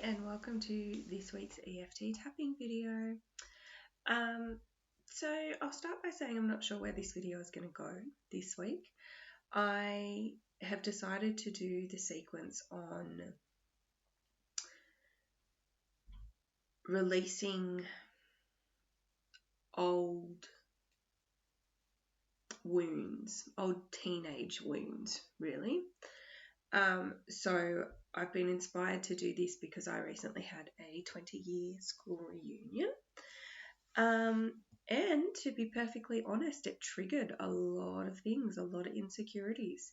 and welcome to this week's EFT tapping video. So I'll start by saying I'm not sure where this video is going to go this week. I have decided to do the sequence on releasing old wounds, old teenage wounds, really. So I've been inspired to do this because I recently had a 20-year school reunion. And to be perfectly honest, it triggered a lot of things, a lot of insecurities.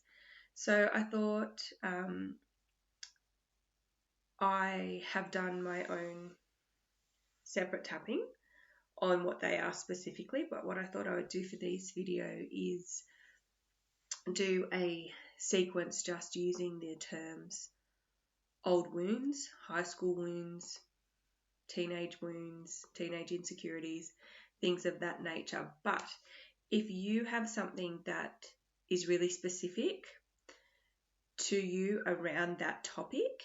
So I thought I have done my own separate tapping on what they are specifically, but what I thought I would do for this video is do a sequence just using the terms old wounds, high school wounds, teenage wounds, teenage insecurities, things of that nature. But if you have something that is really specific to you around that topic,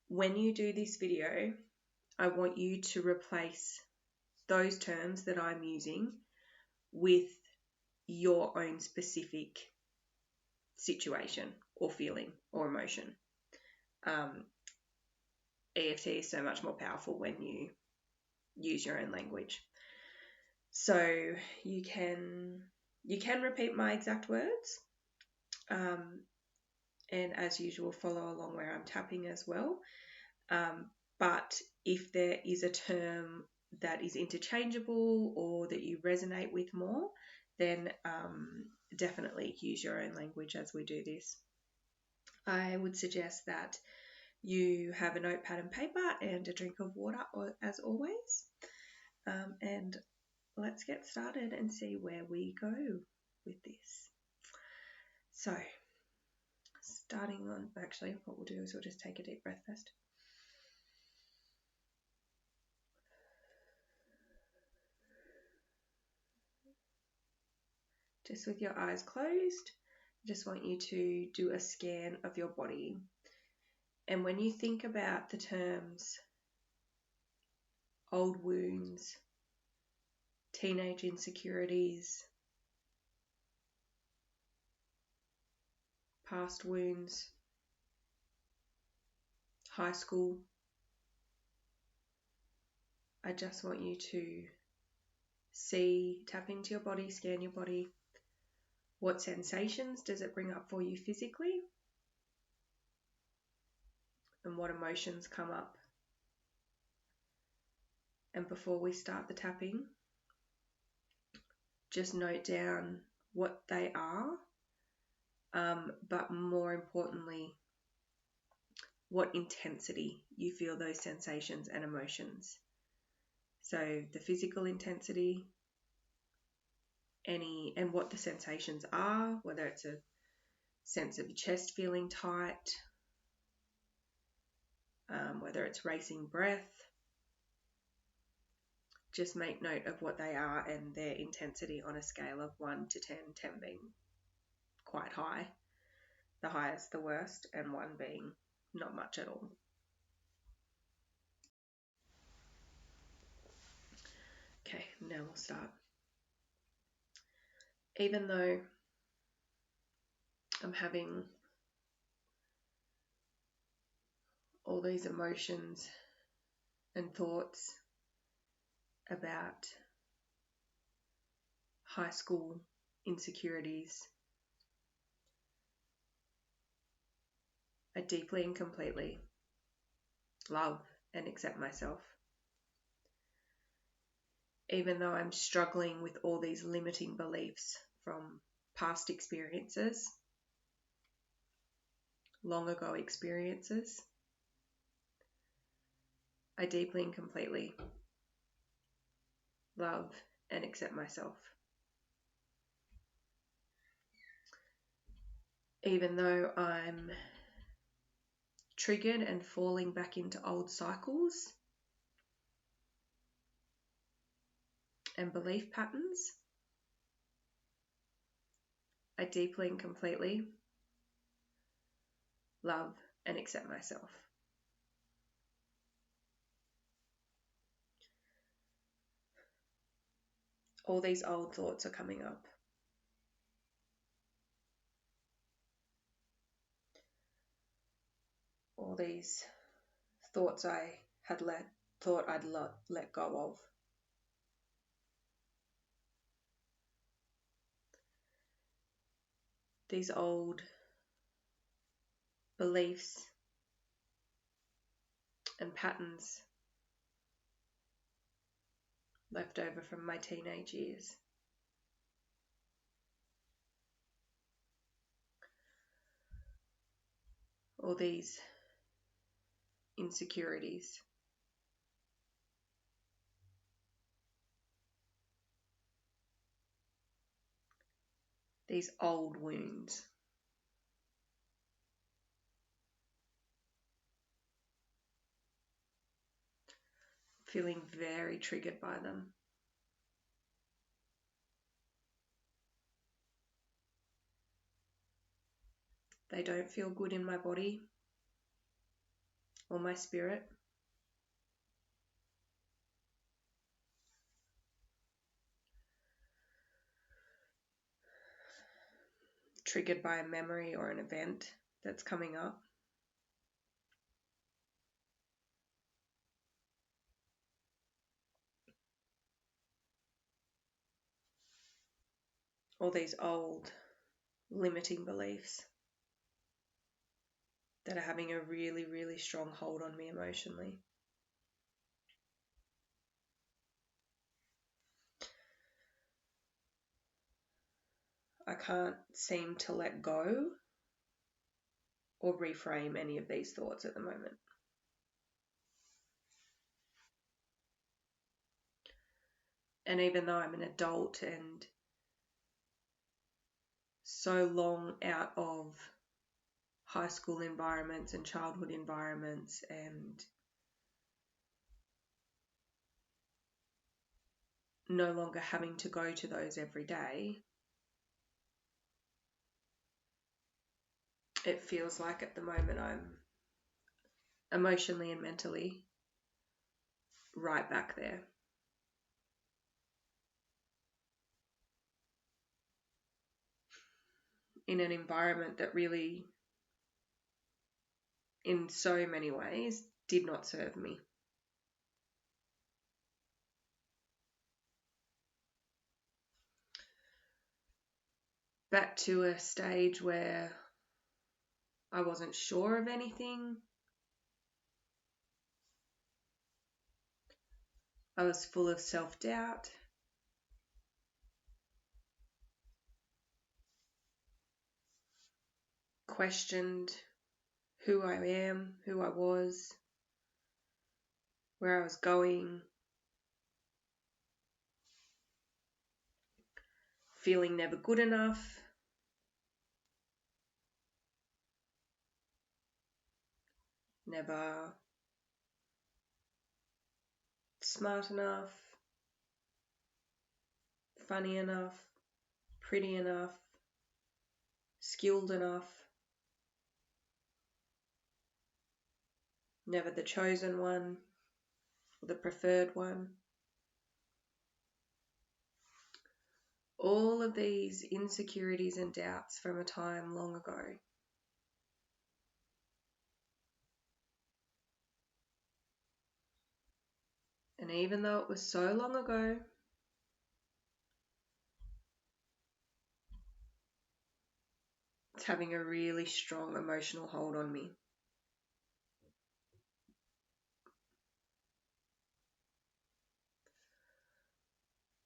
when you do this video, I want you to replace those terms that I'm using with your own specific situation or feeling or emotion. EFT is so much more powerful when you use your own language. So you can repeat my exact words, and as usual follow along where I'm tapping as well. But if there is a term that is interchangeable or that you resonate with more, then definitely use your own language as we do this. I would suggest that you have a notepad and paper and a drink of water as always. And let's get started and see where we go with this. So starting on, actually what we'll do is we'll just take a deep breath first. Just with your eyes closed, I just want you to do a scan of your body. And when you think about the terms old wounds, teenage insecurities, past wounds, high school, I just want you to tap into your body, scan your body. What sensations does it bring up for you physically? And what emotions come up? And before we start the tapping, just note down what they are, but more importantly, what intensity you feel those sensations and emotions. So the physical intensity, and what the sensations are, whether it's a sense of your chest feeling tight, whether it's racing breath. Just make note of what they are and their intensity on a scale of 1 to 10, 10 being quite high, the highest the worst, and 1 being not much at all. Okay, now we'll start. Even though I'm having all these emotions and thoughts about high school insecurities, I deeply and completely love and accept myself. Even though I'm struggling with all these limiting beliefs from past experiences, long ago experiences, I deeply and completely love and accept myself. Even though I'm triggered and falling back into old cycles and belief patterns, I deeply and completely love and accept myself. all these old thoughts are coming up. All these thoughts I had thought I'd let go of. These old beliefs and patterns left over from my teenage years. All these insecurities. These old wounds. Feeling very triggered by them. They don't feel good in my body or my spirit. Triggered by a memory or an event that's coming up. All these old limiting beliefs that are having a really, really strong hold on me emotionally. I can't seem to let go or reframe any of these thoughts at the moment. And even though I'm an adult and so long out of high school environments and childhood environments and no longer having to go to those every day, it feels like at the moment I'm emotionally and mentally right back there. In an environment that really, in so many ways, did not serve me. Back to a stage where I wasn't sure of anything. I was full of self-doubt. Questioned who I am, who I was, where I was going. Feeling never good enough. Never smart enough, funny enough, pretty enough, skilled enough. Never the chosen one or the preferred one. All of these insecurities and doubts from a time long ago. And even though it was so long ago, it's having a really strong emotional hold on me.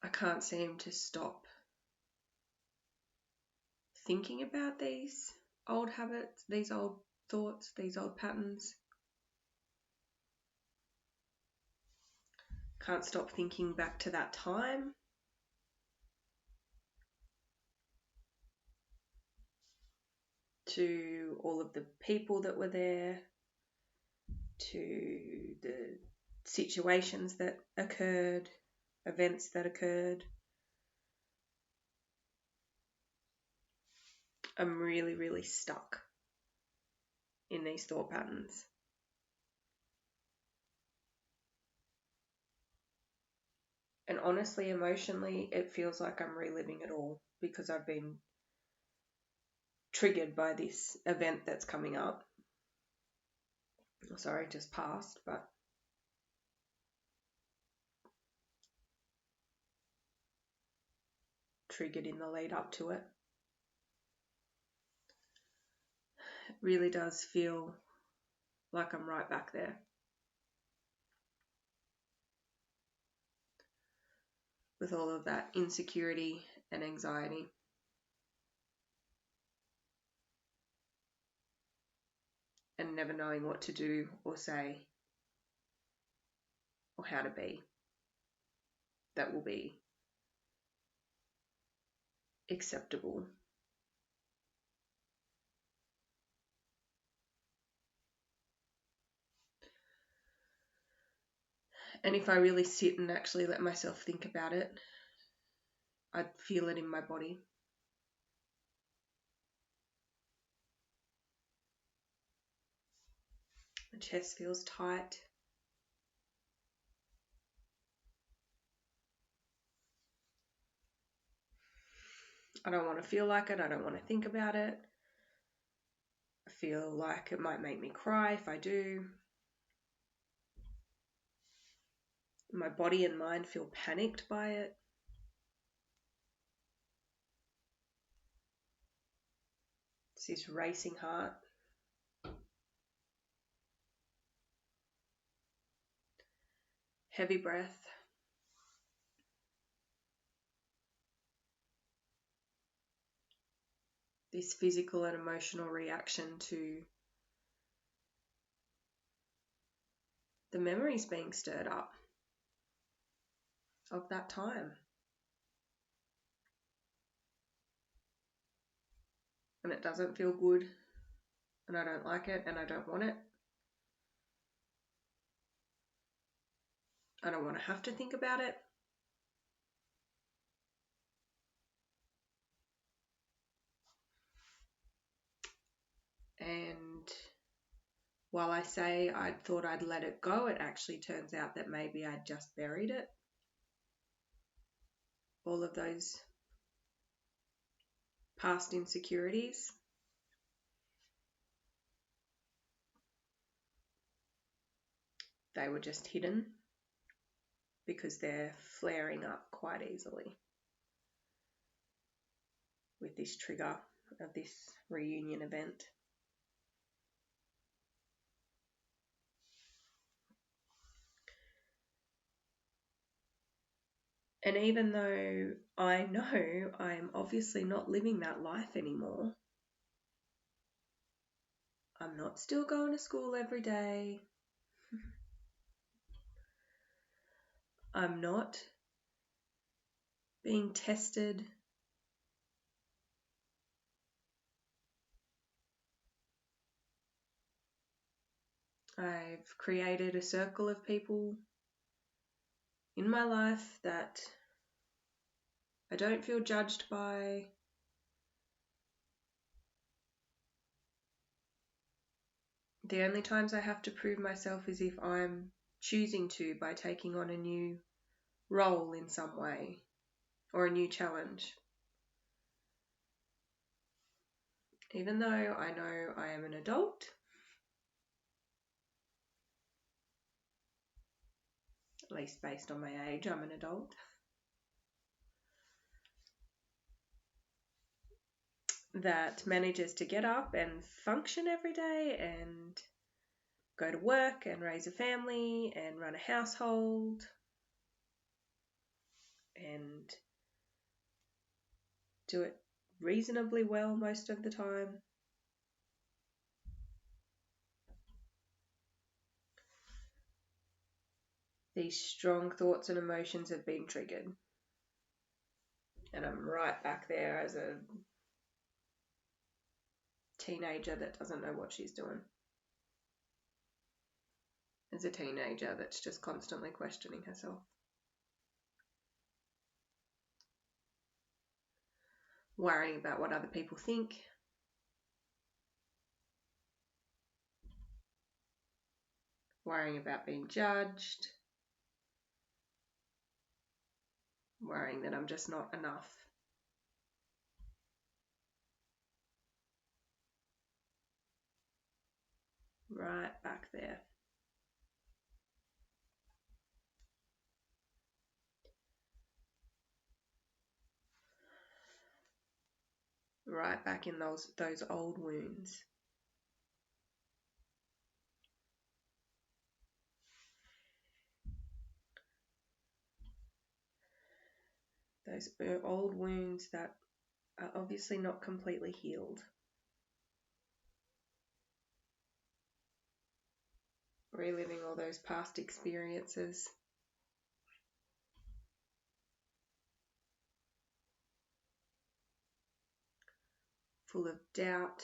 I can't seem to stop thinking about these old habits, these old thoughts, these old patterns. Can't stop thinking back to that time. To all of the people that were there, to the situations that occurred, events that occurred. I'm really, really stuck in these thought patterns. And honestly, emotionally, it feels like I'm reliving it all because I've been triggered by this event that's coming up. Sorry, just passed, but triggered in the lead up to it. It really does feel like I'm right back there. With all of that insecurity and anxiety. And never knowing what to do or say or how to be. That will be acceptable. And if I really sit and actually let myself think about it, I'd feel it in my body. My chest feels tight. I don't want to feel like it. I don't want to think about it. I feel like it might make me cry if I do. My body and mind feel panicked by it. It's this racing heart. Heavy breath. This physical and emotional reaction to the memories being stirred up of that time. And it doesn't feel good, and I don't like it, and I don't want it. I don't want to have to think about it. And while I say I thought I'd let it go, it actually turns out that maybe I'd just buried it. All of those past insecurities. They were just hidden because they're flaring up quite easily with this trigger of this reunion event. And even though I know I'm obviously not living that life anymore, I'm not still going to school every day. I'm not being tested. I've created a circle of people in my life that I don't feel judged by. The only times I have to prove myself is if I'm choosing to by taking on a new role in some way or a new challenge. Even though I know I am an adult, at least based on my age, I'm an adult, that manages to get up and function every day and go to work and raise a family and run a household and do it reasonably well most of the time. These strong thoughts and emotions have been triggered. And I'm right back there as a teenager that doesn't know what she's doing. As a teenager that's just constantly questioning herself. Worrying about what other people think. Worrying about being judged. worrying that I'm just not enough. Right back there. Right back in those old wounds. Those old wounds that are obviously not completely healed. Reliving all those past experiences. Full of doubt.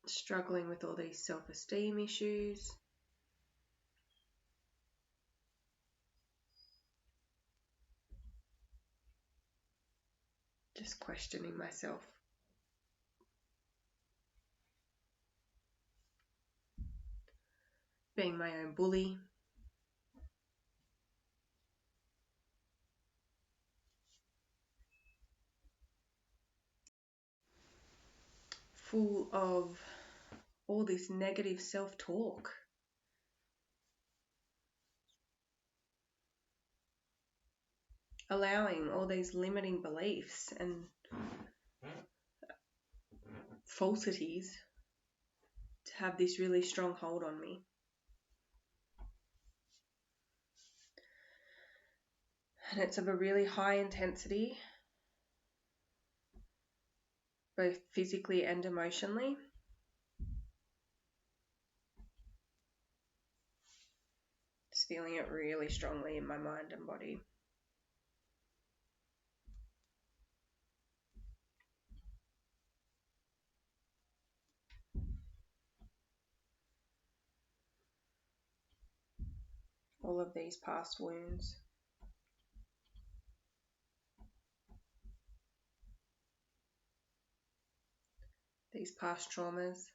Struggling with all these self-esteem issues. Just questioning myself. Being my own bully. Full of all this negative self-talk. Allowing all these limiting beliefs and falsities to have this really strong hold on me. And it's of a really high intensity, both physically and emotionally. Just feeling it really strongly in my mind and body. All of these past wounds. These past traumas.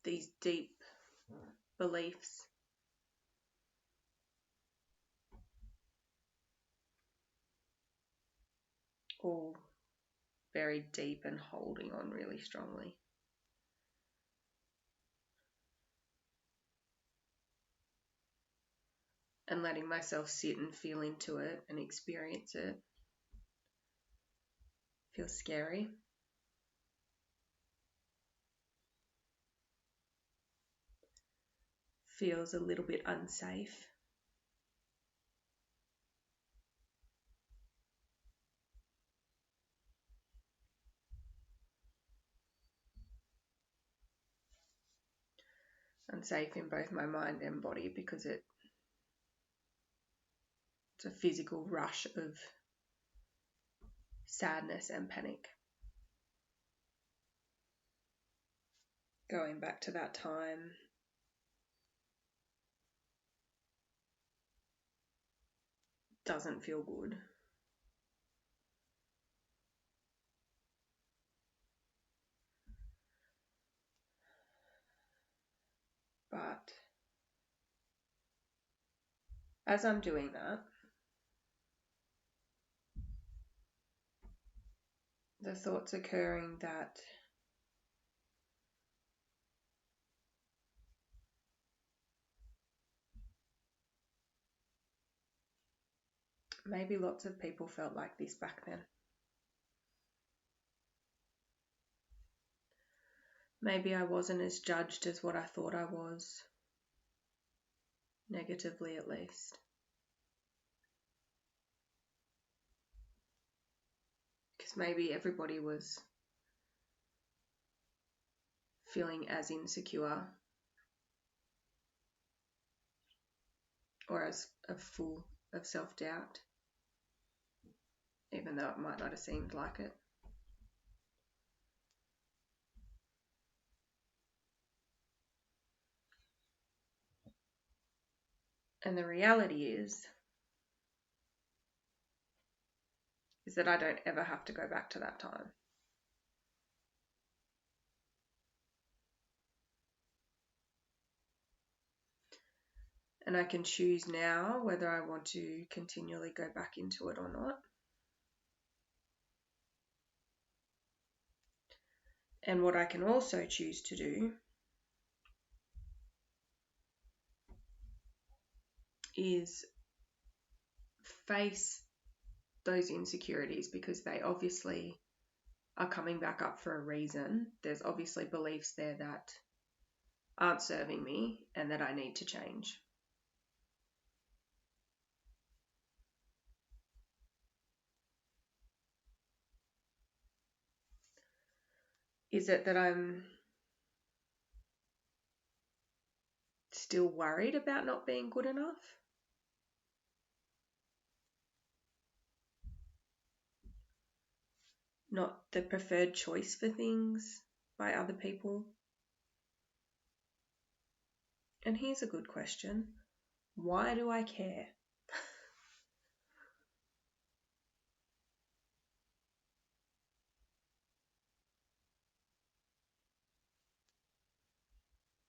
These deep beliefs. All very deep and holding on really strongly. And letting myself sit and feel into it and experience it. Feels scary. Feels a little bit unsafe. Unsafe in both my mind and body because it's a physical rush of sadness and panic. Going back to that time. Doesn't feel good. But as I'm doing that, the thoughts occurring that maybe lots of people felt like this back then. Maybe I wasn't as judged as what I thought I was, negatively at least. Because maybe everybody was feeling as insecure or as full of self-doubt, even though it might not have seemed like it. And the reality is that I don't ever have to go back to that time. And I can choose now whether I want to continually go back into it or not. And what I can also choose to do is face those insecurities, because they obviously are coming back up for a reason. There's obviously beliefs there that aren't serving me and that I need to change. Is it that I'm still worried about not being good enough? Not the preferred choice for things by other people? And here's a good question. Why do I care?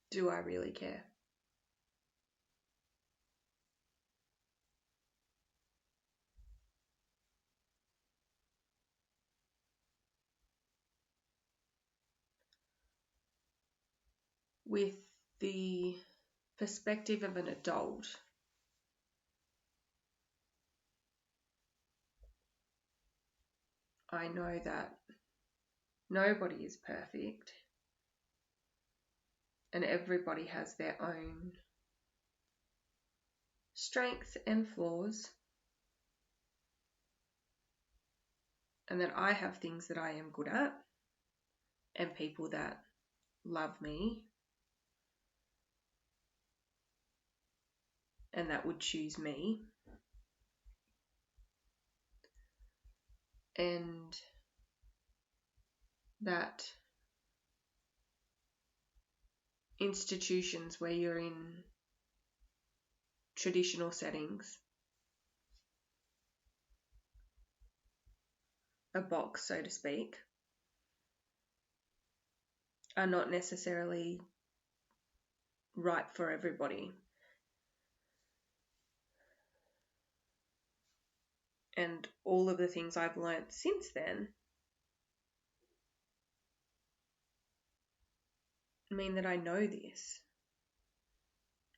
Do I really care? With the perspective of an adult, I know that nobody is perfect and everybody has their own strengths and flaws, and that I have things that I am good at and people that love me and that would choose me. And that institutions where you're in traditional settings, a box so to speak, are not necessarily right for everybody. And all of the things I've learnt since then mean that I know this.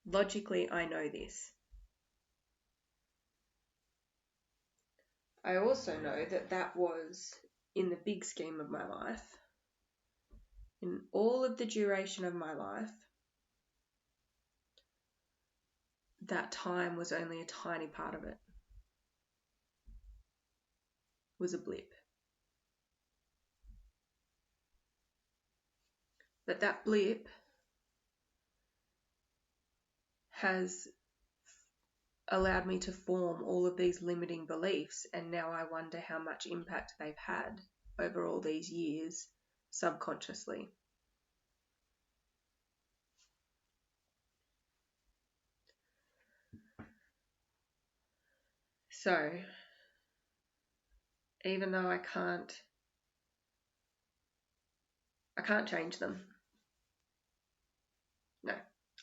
Logically, I know this. I also know that that was, in the big scheme of my life, in all of the duration of my life, that time was only a tiny part of it. It was a blip. But that blip has allowed me to form all of these limiting beliefs, and now I wonder how much impact they've had over all these years subconsciously. So, even though I can't change them. No,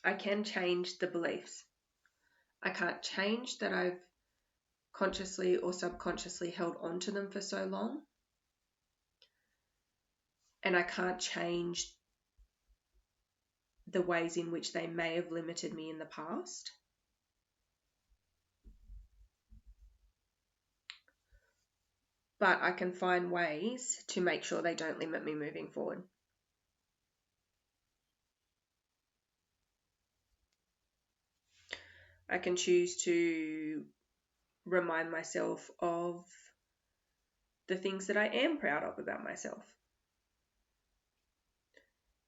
I can change the beliefs. I can't change that I've consciously or subconsciously held on to them for so long. And I can't change the ways in which they may have limited me in the past. But I can find ways to make sure they don't limit me moving forward. I can choose to remind myself of the things that I am proud of about myself.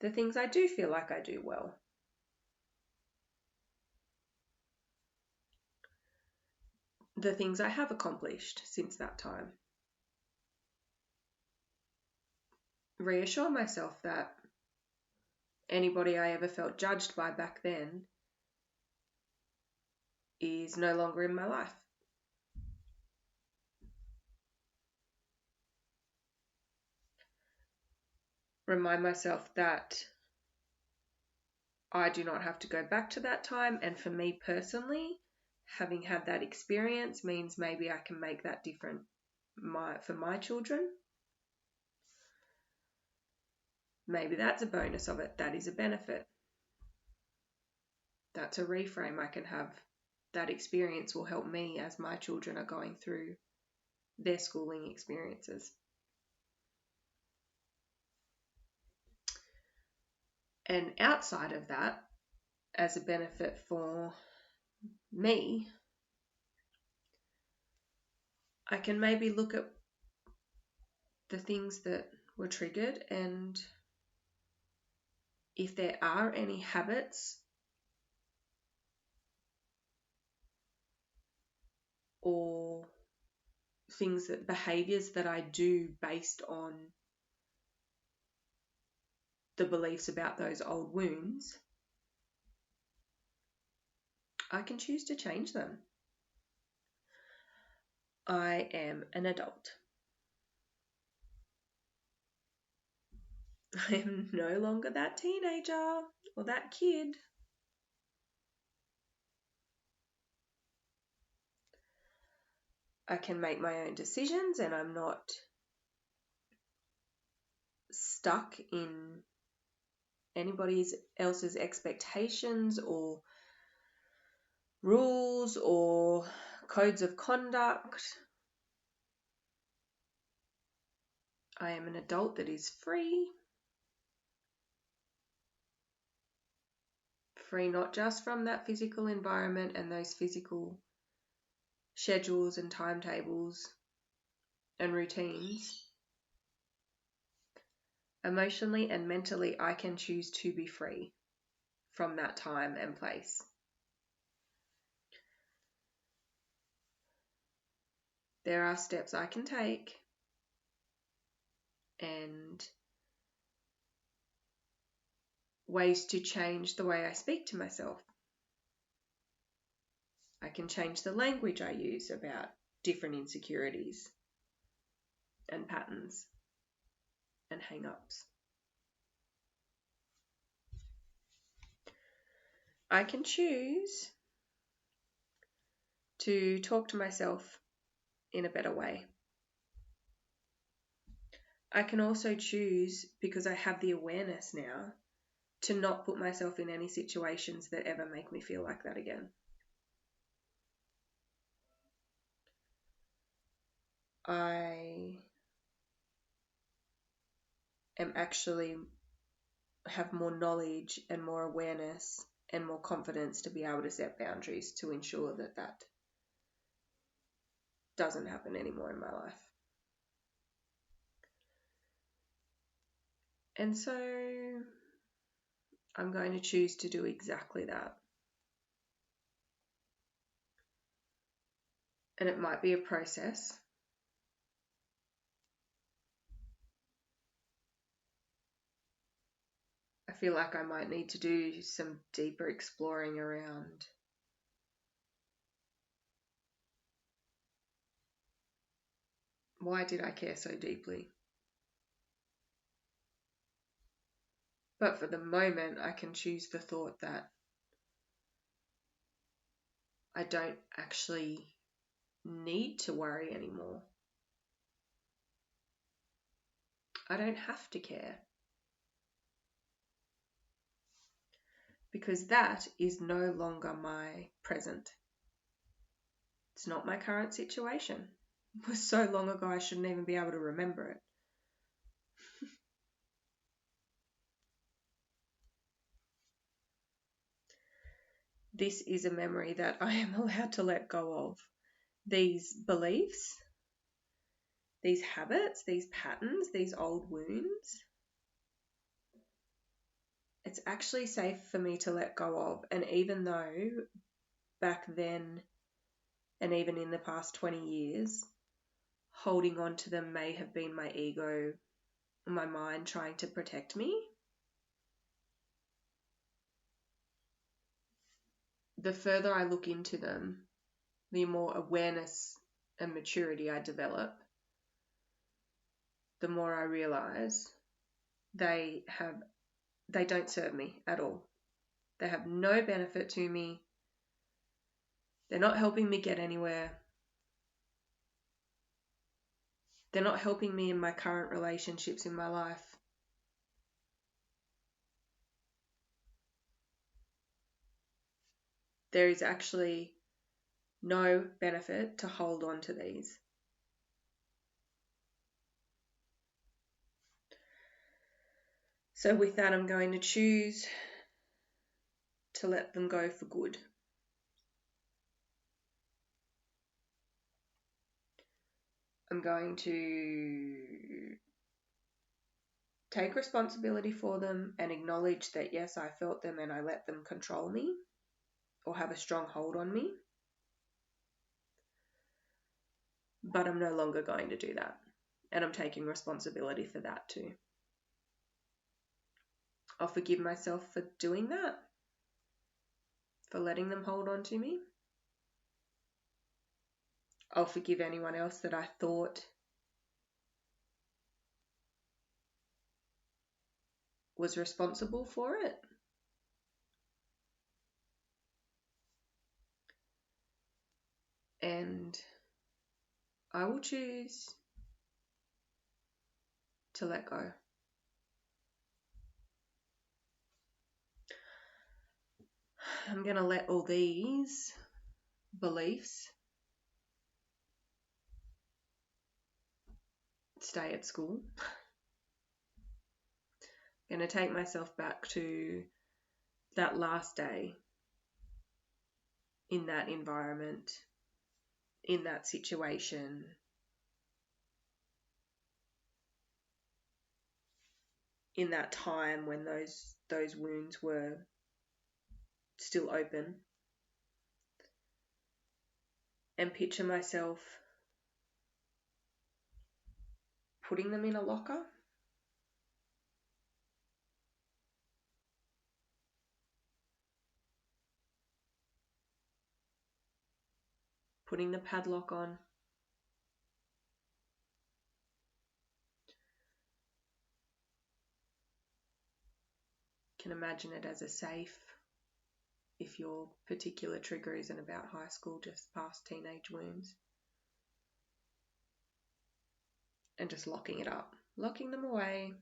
The things I do feel like I do well. The things I have accomplished since that time. Reassure myself that anybody I ever felt judged by back then is no longer in my life. Remind myself that I do not have to go back to that time. And for me personally, having had that experience means maybe I can make that different for my children. Maybe that's a bonus of it. That is a benefit. That's a reframe I can have. That experience will help me as my children are going through their schooling experiences. And outside of that, as a benefit for me, I can maybe look at the things that were triggered, and if there are any habits or behaviours that I do based on the beliefs about those old wounds, I can choose to change them. I am an adult. I am no longer that teenager or that kid. I can make my own decisions, and I'm not stuck in anybody else's expectations or rules or codes of conduct. I am an adult that is free not just from that physical environment and those physical schedules and timetables and routines. Emotionally and mentally, I can choose to be free from that time and place. There are steps I can take and ways to change the way I speak to myself. I can change the language I use about different insecurities and patterns and hang-ups. I can choose to talk to myself in a better way. I can also choose, because I have the awareness now, to not put myself in any situations that ever make me feel like that again. I am actually have more knowledge and more awareness and more confidence to be able to set boundaries to ensure that that doesn't happen anymore in my life. And so I'm going to choose to do exactly that. And it might be a process. I feel like I might need to do some deeper exploring around why did I care so deeply. But for the moment, I can choose the thought that I don't actually need to worry anymore. I don't have to care. Because that is no longer my present. It's not my current situation. It was so long ago I shouldn't even be able to remember it. This is a memory that I am allowed to let go of. These beliefs, these habits, these patterns, these old wounds, it's actually safe for me to let go of. And even though back then and even in the past 20 years, holding on to them may have been my ego, my mind trying to protect me, the further I look into them, the more awareness and maturity I develop, the more I realize they don't serve me at all. They have no benefit to me. They're not helping me get anywhere. They're not helping me in my current relationships in my life. There is actually no benefit to hold on to these. So with that, I'm going to choose to let them go for good. I'm going to take responsibility for them and acknowledge that, yes, I felt them and I let them control me or have a strong hold on me. But I'm no longer going to do that. And I'm taking responsibility for that too. I'll forgive myself for doing that, for letting them hold on to me. I'll forgive anyone else that I thought was responsible for it. And I will choose to let go. I'm going to let all these beliefs stay at school. I'm going to take myself back to that last day in that environment, in that situation, in that time when those wounds were still open, and picture myself putting them in a locker, putting the padlock on, can imagine it as a safe if your particular trigger isn't about high school, just past teenage wounds, and just locking it up, locking them away,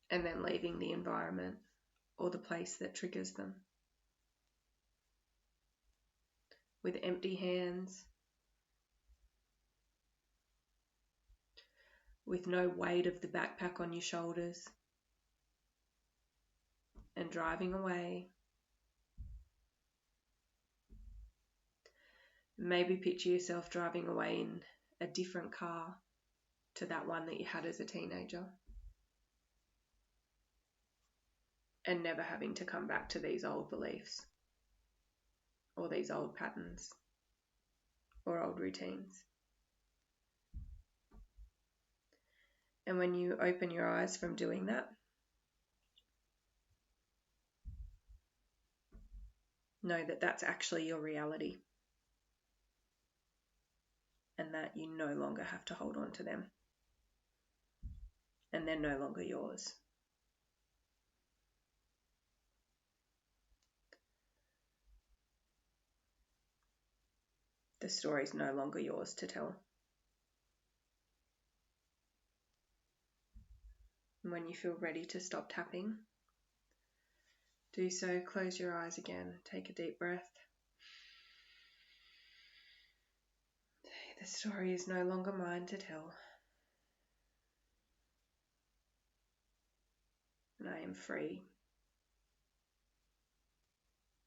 and then leaving the environment or the place that triggers them with empty hands, with no weight of the backpack on your shoulders, and driving away. Maybe picture yourself driving away in a different car to that one that you had as a teenager, and never having to come back to these old beliefs or these old patterns or old routines. And when you open your eyes from doing that, know that that's actually your reality, and that you no longer have to hold on to them, and they're no longer yours. The story is no longer yours to tell. And when you feel ready to stop tapping, do so. Close your eyes again. Take a deep breath. The story is no longer mine to tell. And I am free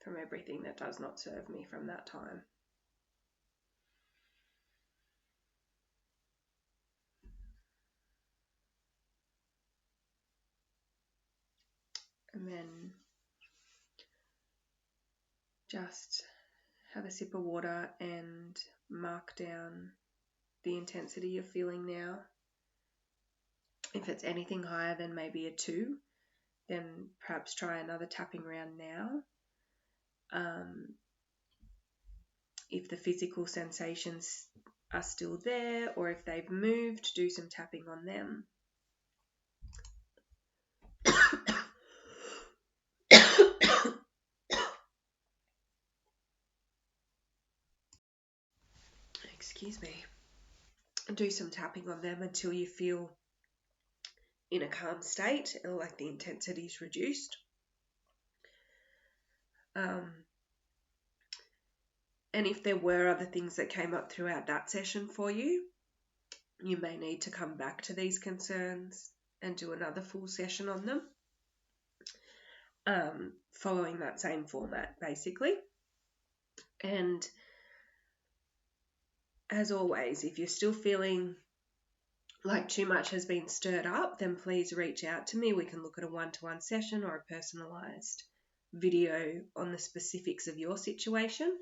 from everything that does not serve me from that time. And then just have a sip of water and mark down the intensity you're feeling now. If it's anything higher than maybe a 2, then perhaps try another tapping round now. If the physical sensations are still there, or if they've moved, do some tapping on them. excuse me, do some tapping on them until you feel in a calm state, or like the intensity is reduced. And if there were other things that came up throughout that session for you, you may need to come back to these concerns and do another full session on them, following that same format, basically. And as always, if you're still feeling like too much has been stirred up, then please reach out to me. We can look at a one-to-one session or a personalised video on the specifics of your situation.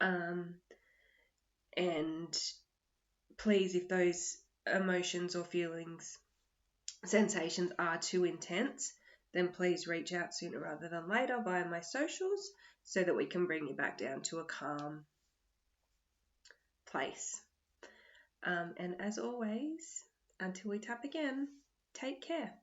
And please, if those emotions or feelings, sensations are too intense, then please reach out sooner rather than later via my socials so that we can bring you back down to a calm place. And as always, until we tap again, take care.